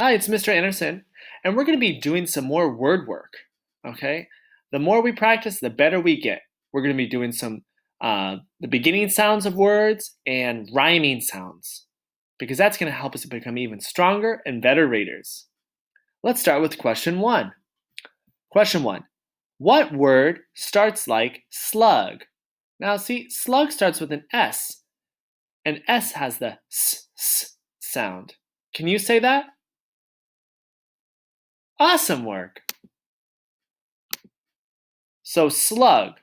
Hi, it's Mr. Anderson, and we're going to be doing some more word work. Okay? The more we practice, the better we get. We're going to be doing some the beginning sounds of words and rhyming sounds because that's going to help us become even stronger and better readers. Let's start with question one. Question one: what word starts like slug? Now, see, slug starts with an S, and S has the s sound. Can you say that? Awesome work. So slug,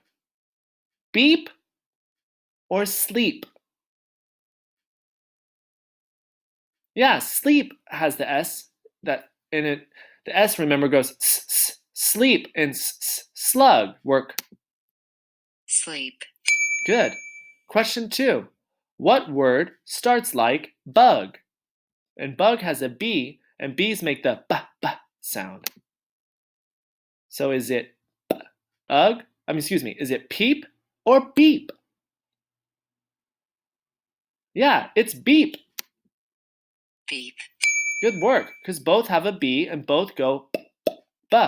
beep or sleep? Yeah, sleep has the S that in it. The S, remember, goes sleep, and slug work. Sleep. Good. Question two: what word starts like bug? And bug has a B, and B's make the b sound. So is it ugh? Is it peep or beep? Yeah, it's beep. Beep. Good work, because both have a B and both go b.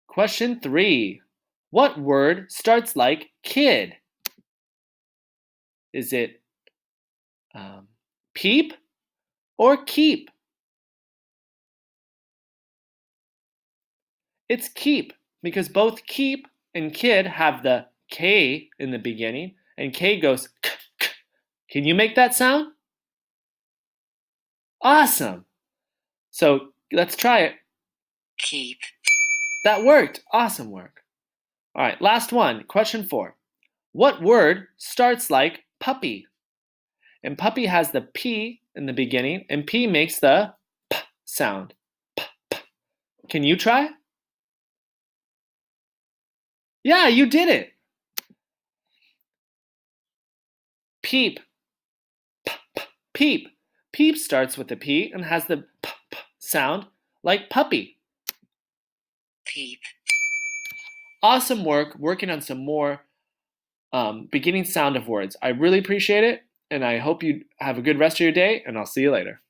Question three: what word starts like kid? Is it peep or keep? It's keep, because both keep and kid have the K in the beginning, and K goes k. Can you make that sound? Awesome. So let's try it. Keep. That worked. Awesome work. All right, last one. Question four. What word starts like puppy? And puppy has the P in the beginning, and P makes the P sound. P, P. Can you try? Yeah, you did it. Peep. P, P, peep. Peep starts with the P and has the P, P sound like puppy. Peep. Awesome work working on some more beginning sound of words. I really appreciate it, and I hope you have a good rest of your day, and I'll see you later.